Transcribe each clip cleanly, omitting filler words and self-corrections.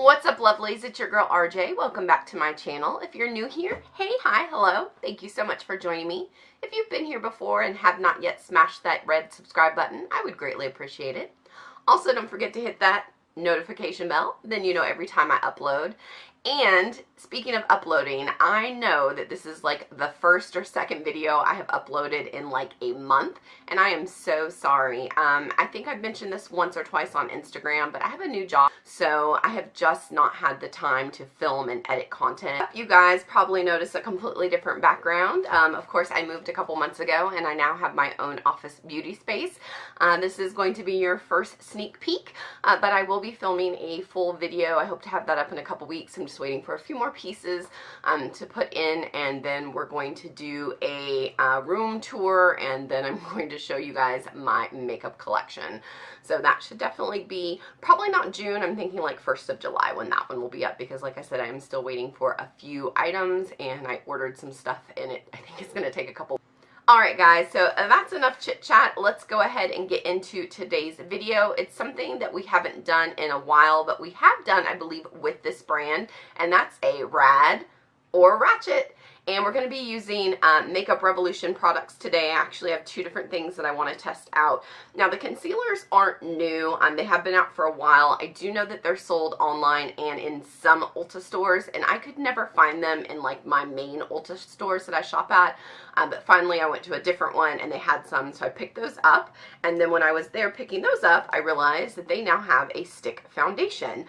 What's up, lovelies? It's your girl RJ. Welcome back to my channel. If you're new here, hey, hi, hello. Thank you so much for joining me. If you've been here before and have not yet smashed that red subscribe button, I would greatly appreciate it. Also, don't forget to hit that notification bell, then you know every time I upload. And speaking of uploading, I know that this is like the first or second video I have uploaded in like a month, and I am so sorry. I think I've mentioned this once or twice on Instagram, but I have a new job, so I have just not had the time to film and edit content. You guys probably noticed a completely different background. Of course, I moved a couple months ago, and I now have my own office beauty space. This is going to be your first sneak peek, but I will be filming a full video. I hope to have that up in a couple weeks. I'm just waiting for a few more pieces to put in, and then we're going to do a room tour, and then I'm going to show you guys my makeup collection. So that should definitely be probably not June. I'm thinking like 1st of July when that one will be up, because like I said, I'm still waiting for a few items, and I ordered some stuff in it. I think it's going to take a couple. Alright guys, so that's enough chit chat. Let's go ahead and get into today's video. It's something that we haven't done in a while, but we have done, I believe, with this brand, and that's a Rad or Ratchet. And we're going to be using Makeup Revolution products today. I actually have two different things that I want to test out. Now, the concealers aren't new. They have been out for a while. I do know that they're sold online and in some Ulta stores, and I could never find them in like my main Ulta stores that I shop at. But finally, I went to a different one, and they had some, so I picked those up. And then when I was there picking those up, I realized that they now have a stick foundation.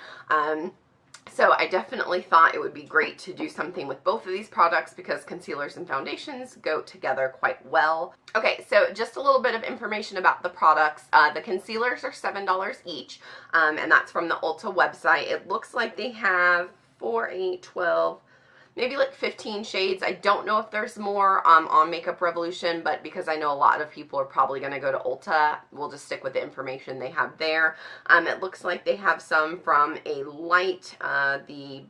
So I definitely thought it would be great to do something with both of these products because concealers and foundations go together quite well. Okay, so just a little bit of information about the products. The concealers are $7 each, and that's from the Ulta website. It looks like they have 4, 8, 12, maybe like 15 shades. I don't know if there's more on Makeup Revolution, but because I know a lot of people are probably going to go to Ulta, we'll just stick with the information they have there. It looks like they have some from a light, the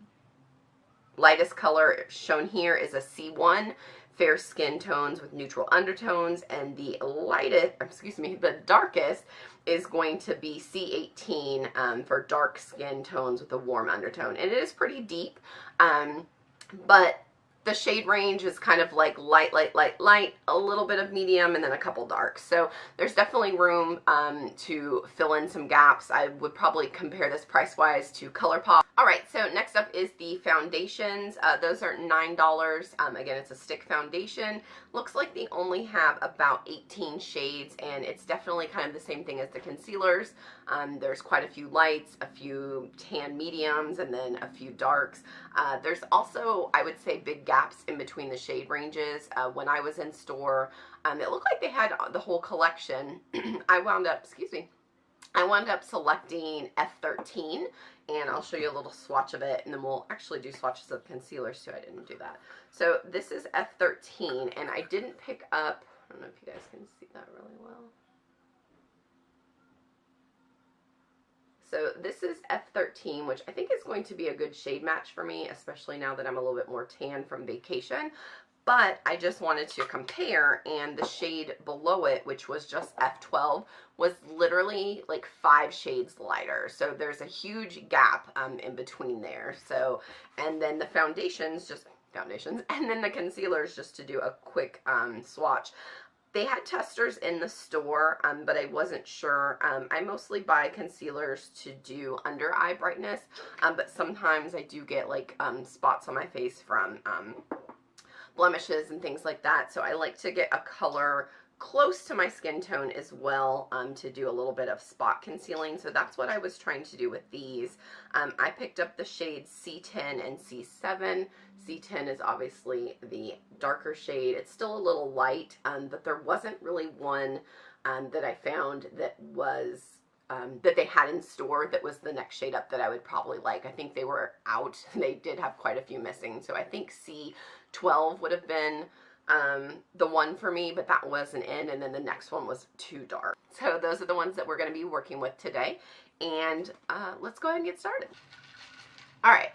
lightest color shown here is a C1, fair skin tones with neutral undertones, and the lightest, excuse me, the darkest is going to be C18 for dark skin tones with a warm undertone, and it is pretty deep. But the shade range is kind of like light, light, light, light, a little bit of medium, and then a couple darks. So there's definitely room to fill in some gaps. I would probably compare this price-wise to ColourPop. Alright, so next up is the foundations. Those are $9. Again, it's a stick foundation. Looks like they only have about 18 shades, and it's definitely kind of the same thing as the concealers. There's quite a few lights, a few tan mediums, and then a few darks. There's also, I would say, big gaps in between the shade ranges. When I was in store, it looked like they had the whole collection. I wound up selecting F13, and I'll show you a little swatch of it, and then we'll actually do swatches of concealers too. I didn't do that. So this is F13, and I didn't pick up, I don't know if you guys can see that really well. So this is F13, which I think is going to be a good shade match for me, especially now that I'm a little bit more tan from vacation. But I just wanted to compare, and the shade below it, which was just F12, was literally like 5 shades lighter. So there's a huge gap in between there. So, and then the foundations, and then the concealers, just to do a quick swatch. They had testers in the store, but I wasn't sure. I mostly buy concealers to do under eye brightness, but sometimes I do get like spots on my face from blemishes and things like that, so I like to get a color close to my skin tone as well to do a little bit of spot concealing. So that's what I was trying to do with these. I picked up the shades C10 and C7. C10 is obviously the darker shade. It's still a little light, but there wasn't really one that I found that was that they had in store that was the next shade up that I would probably like. I think they were out. They did have quite a few missing, so I think C12 would have been the one for me, but that wasn't in, and then the next one was too dark. So those are the ones that we're going to be working with today, and let's go ahead and get started. Alright,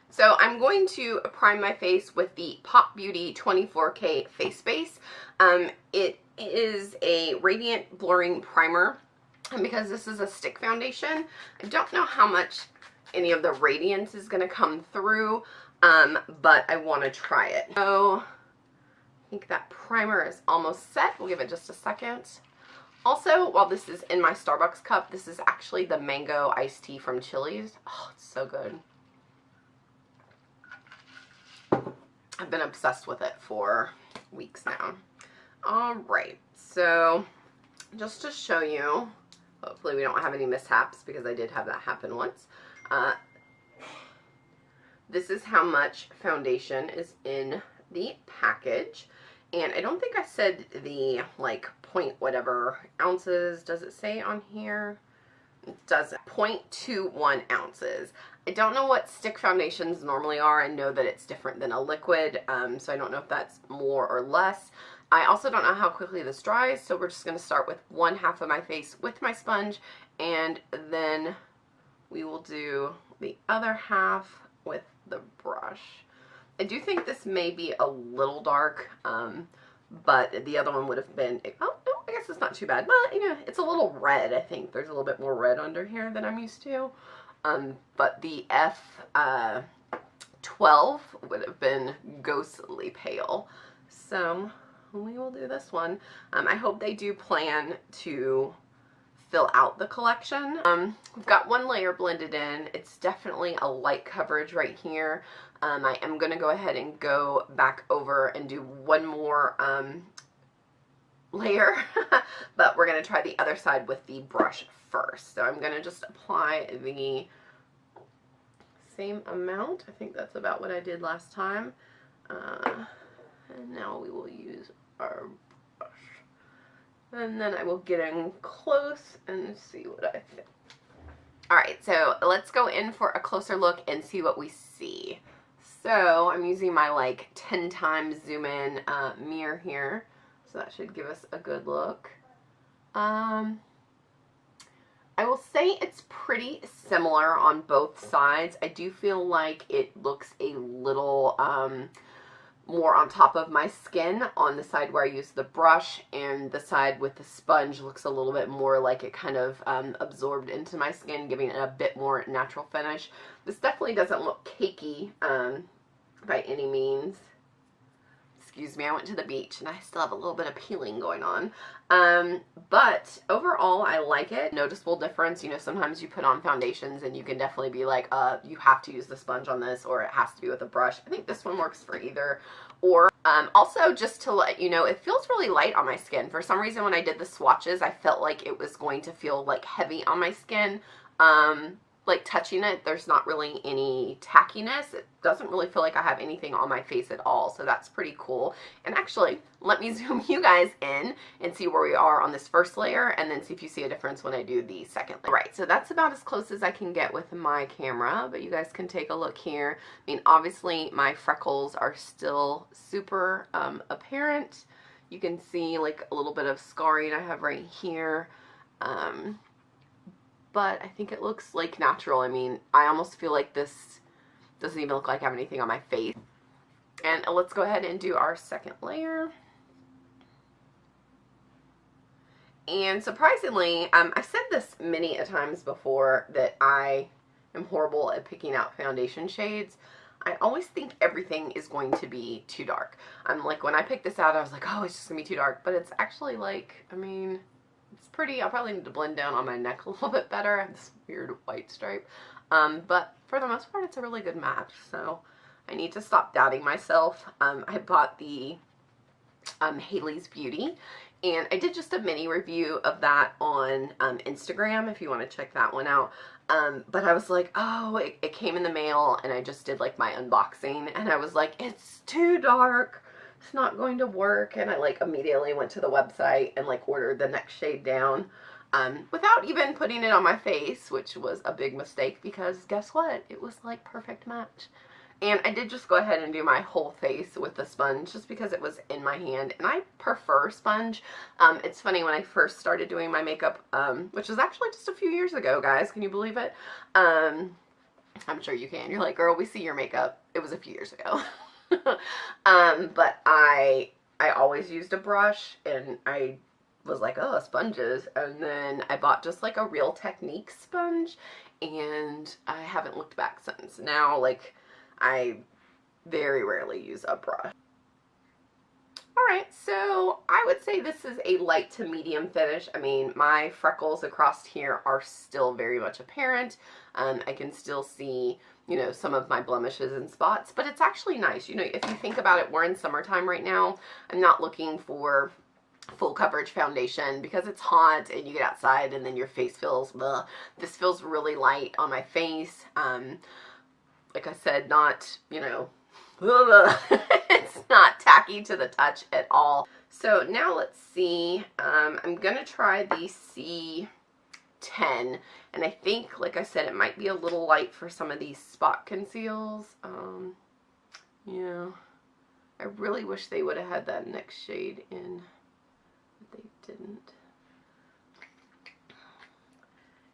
so I'm going to prime my face with the Pop Beauty 24K Face Base. It is a radiant blurring primer. And because this is a stick foundation, I don't know how much any of the radiance is going to come through, but I want to try it. So I think that primer is almost set. We'll give it just a second. Also, while this is in my Starbucks cup, this is actually the mango iced tea from Chili's. Oh, it's so good. I've been obsessed with it for weeks now. Alright, so just to show you, hopefully we don't have any mishaps because I did have that happen once. This is how much foundation is in the package. And I don't think I said the, like, point whatever ounces. Does it say on here? It doesn't. 0.21 ounces. I don't know what stick foundations normally are. I know that it's different than a liquid, so I don't know if that's more or less. I also don't know how quickly this dries, so we're just going to start with one half of my face with my sponge, and then we will do the other half with the brush. I do think this may be a little dark, but the other one would have been, oh, no, I guess it's not too bad. But, you know, it's a little red, I think. There's a little bit more red under here than I'm used to. But the F12 would have been ghostly pale. So we will do this one. I hope they do plan to fill out the collection. We've got one layer blended in. It's definitely a light coverage right here. I am going to go ahead and go back over and do one more layer, but we're going to try the other side with the brush first. So I'm going to just apply the same amount. I think that's about what I did last time. And now we will use our brush. And then I will get in close and see what I think. Alright, so let's go in for a closer look and see what we see. So I'm using my like 10 times zoom in mirror here. So that should give us a good look. I will say it's pretty similar on both sides. I do feel like it looks a little more on top of my skin on the side where I use the brush, and the side with the sponge looks a little bit more like it kind of absorbed into my skin, giving it a bit more natural finish. This definitely doesn't look cakey by any means. Excuse me, I went to the beach and I still have a little bit of peeling going on. But overall, I like it. Noticeable difference. You know, sometimes you put on foundations and you can definitely be like, you have to use the sponge on this, or it has to be with a brush. I think this one works for either. Or also, just to let you know, it feels really light on my skin. For some reason, when I did the swatches, I felt like it was going to feel like heavy on my skin. Like touching it, there's not really any tackiness. It doesn't really feel like I have anything on my face at all, so that's pretty cool. And actually, let me zoom you guys in and see where we are on this first layer, and then see if you see a difference when I do the second layer. Right, so that's about as close as I can get with my camera, but you guys can take a look here. I mean, obviously, my freckles are still super apparent. You can see like a little bit of scarring I have right here. But I think it looks like natural. I mean, I almost feel like this doesn't even look like I have anything on my face. And let's go ahead and do our second layer. And surprisingly, I've said this many a times before that I am horrible at picking out foundation shades. I always think everything is going to be too dark. Like, when I picked this out, I was like, oh, it's just gonna be too dark. But it's actually like, I mean, it's pretty. I'll probably need to blend down on my neck a little bit better. I have this weird white stripe. But for the most part, it's a really good match. So I need to stop doubting myself. I bought the Haley's Beauty, and I did just a mini review of that on Instagram if you want to check that one out. But I was like, oh, it came in the mail, and I just did like my unboxing, and I was like, it's too dark. It's not going to work. And I like immediately went to the website and like ordered the next shade down without even putting it on my face, which was a big mistake because guess what? It was like perfect match. And I did just go ahead and do my whole face with the sponge just because it was in my hand, and I prefer sponge. It's funny, when I first started doing my makeup, which was actually just a few years ago, guys, can you believe it? I'm sure you can. You're like, girl, we see your makeup. It was a few years ago. But I always used a brush, and I was like, oh, sponges, and then I bought just like a Real Technique sponge, and I haven't looked back since. Now, like, I very rarely use a brush. Alright, so I would say this is a light to medium finish. I mean, my freckles across here are still very much apparent. I can still see, you know, some of my blemishes and spots, but it's actually nice. You know, if you think about it, we're in summertime right now. I'm not looking for full coverage foundation because it's hot and you get outside and then your face feels, bleh. This feels really light on my face. Like I said, not, you know, it's not tacky to the touch at all. So now let's see, I'm gonna try the C10, and I think, like I said, it might be a little light for some of these spot conceals. Yeah, I really wish they would have had that next shade in, but they didn't.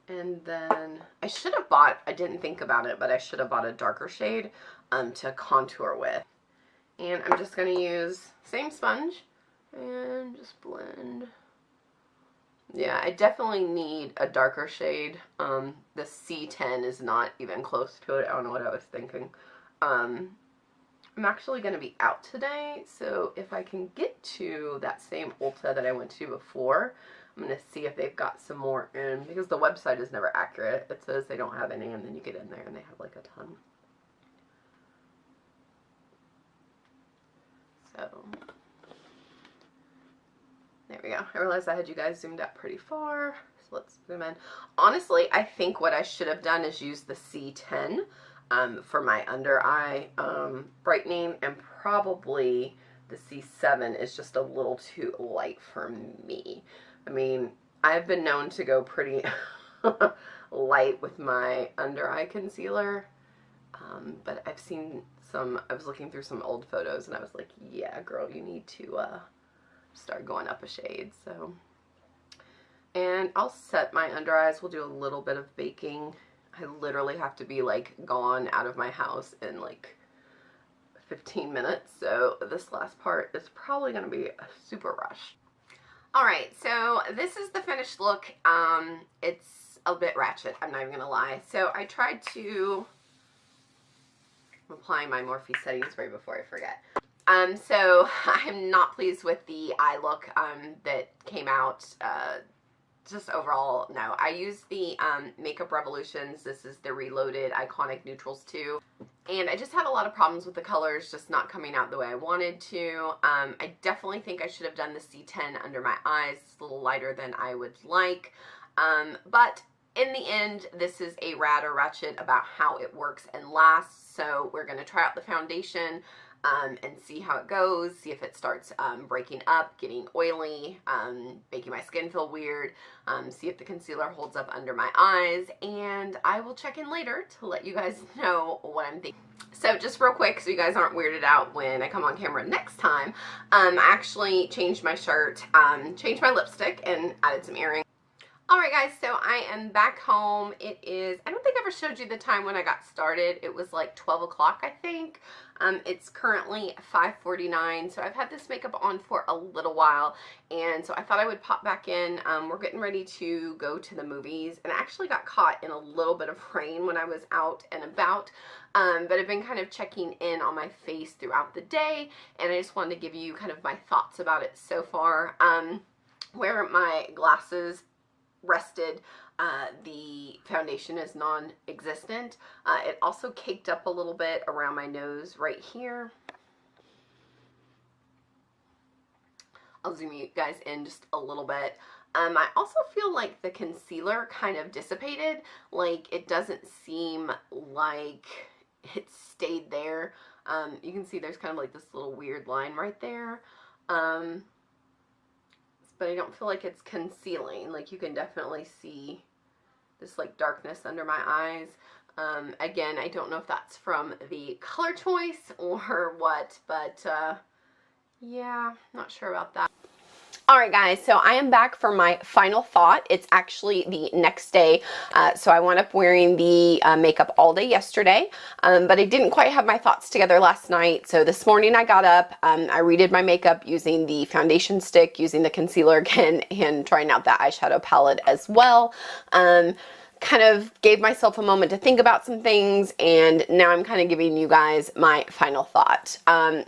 And then I should have bought, I didn't think about it, but I should have bought a darker shade to contour with. And I'm just going to use same sponge and just blend. Yeah, I definitely need a darker shade. The C10 is not even close to it. I don't know what I was thinking. I'm actually going to be out today, so if I can get to that same Ulta that I went to before, I'm going to see if they've got some more in, because the website is never accurate. It says they don't have any, and then you get in there and they have like a ton. So, there we go. I realized I had you guys zoomed out pretty far, so let's zoom in. Honestly, I think what I should have done is use the C10 for my under eye brightening, and probably the C7 is just a little too light for me. I mean, I've been known to go pretty light with my under eye concealer, but I've seen some, I was looking through some old photos and I was like, yeah, girl, you need to start going up a shade. So, and I'll set my under eyes. We'll do a little bit of baking. I literally have to be like gone out of my house in like 15 minutes, so this last part is probably going to be a super rush. Alright, so this is the finished look. It's a bit ratchet, I'm not even going to lie. So I tried to, I'm applying my Morphe settings right before I forget. So I'm not pleased with the eye look that came out. Just overall, no. I used the Makeup Revolutions. This is the Reloaded Iconic Neutrals 2. And I just had a lot of problems with the colors just not coming out the way I wanted to. I definitely think I should have done the C10 under my eyes. It's a little lighter than I would like. But in the end, this is a rad or ratchet about how it works and lasts. So we're going to try out the foundation and see how it goes, see if it starts breaking up, getting oily, making my skin feel weird, see if the concealer holds up under my eyes, and I will check in later to let you guys know what I'm thinking. So just real quick, so you guys aren't weirded out when I come on camera next time, I actually changed my shirt, changed my lipstick, and added some earrings. Alright guys, so I am back home. It is, I don't think I ever showed you the time when I got started. It was like 12 o'clock, I think. It's currently 5:49, so I've had this makeup on for a little while, and so I thought I would pop back in. We're getting ready to go to the movies, and I actually got caught in a little bit of rain when I was out and about, but I've been kind of checking in on my face throughout the day, and I just wanted to give you kind of my thoughts about it so far. Where my glasses rested, the foundation is non-existent. It also caked up a little bit around my nose right here. I'll zoom you guys in just a little bit. I also feel like the concealer kind of dissipated. Like, it doesn't seem like it stayed there. You can see there's kind of like this little weird line right there. But I don't feel like it's concealing. Like, you can definitely see this like darkness under my eyes. Again, I don't know if that's from the color choice or what, but yeah, not sure about that. Alright guys, so I am back for my final thought. It's actually the next day, so I wound up wearing the makeup all day yesterday, but I didn't quite have my thoughts together last night, so this morning I got up, I redid my makeup using the foundation stick, using the concealer again, and trying out that eyeshadow palette as well. Kind of gave myself a moment to think about some things, and now I'm kind of giving you guys my final thought.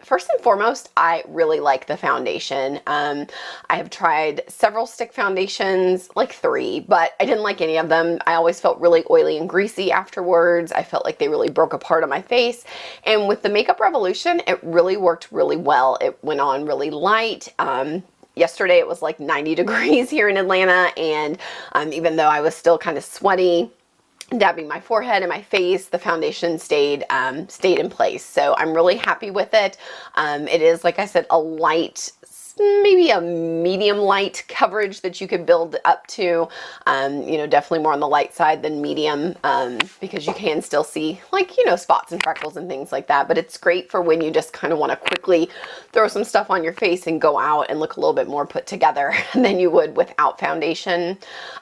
First and foremost, I really like the foundation. I have tried several stick foundations, like 3, but I didn't like any of them. I always felt really oily and greasy afterwards. I felt like they really broke apart on my face, and with the Makeup Revolution, it really worked really well. It went on really light. Yesterday it was like 90 degrees here in Atlanta, and even though I was still kind of sweaty, dabbing my forehead and my face, the foundation stayed in place. So I'm really happy with it. It is, like I said, a light, maybe a medium light coverage that you could build up to. You know, definitely more on the light side than medium, because you can still see, like, you know, spots and freckles and things like that. But it's great for when you just kind of want to quickly throw some stuff on your face and go out and look a little bit more put together than you would without foundation.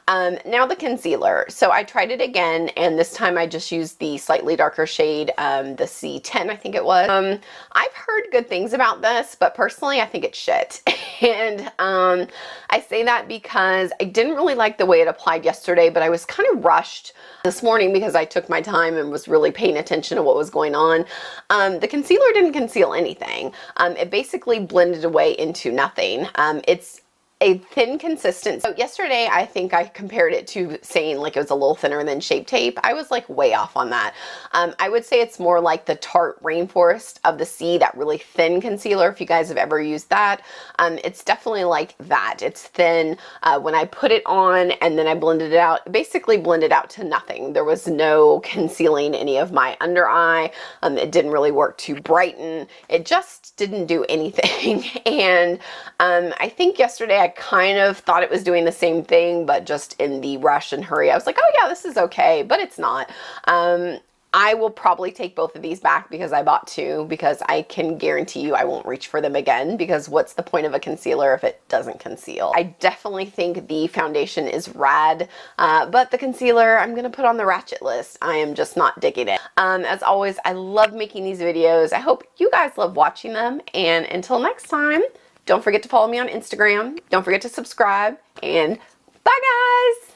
Now the concealer. So I tried it again, and this time I just used the slightly darker shade, the C10, I think it was. I've heard good things about this, but personally I think it's shit. And I say that because I didn't really like the way it applied yesterday, but I was kind of rushed this morning because I took my time and was really paying attention to what was going on. The concealer didn't conceal anything. It basically blended away into nothing. It's a thin consistency. So yesterday I think I compared it to saying like it was a little thinner than Shape Tape. I was like way off on that. I would say it's more like the Tarte Rainforest of the Sea, that really thin concealer, if you guys have ever used that. It's definitely like that. It's thin. When I put it on and then I blended it out, basically blended out to nothing. There was no concealing any of my under eye. It didn't really work to brighten. It just didn't do anything. And I think yesterday I kind of thought it was doing the same thing, but just in the rush and hurry, I was like, oh yeah, this is okay, but it's not. I will probably take both of these back because I bought 2, because I can guarantee you I won't reach for them again, because what's the point of a concealer if it doesn't conceal? I definitely think the foundation is rad, but the concealer I'm gonna put on the Ratchet list. I am just not digging it. As always, I love making these videos. I hope you guys love watching them, and until next time, don't forget to follow me on Instagram. Don't forget to subscribe, and bye guys!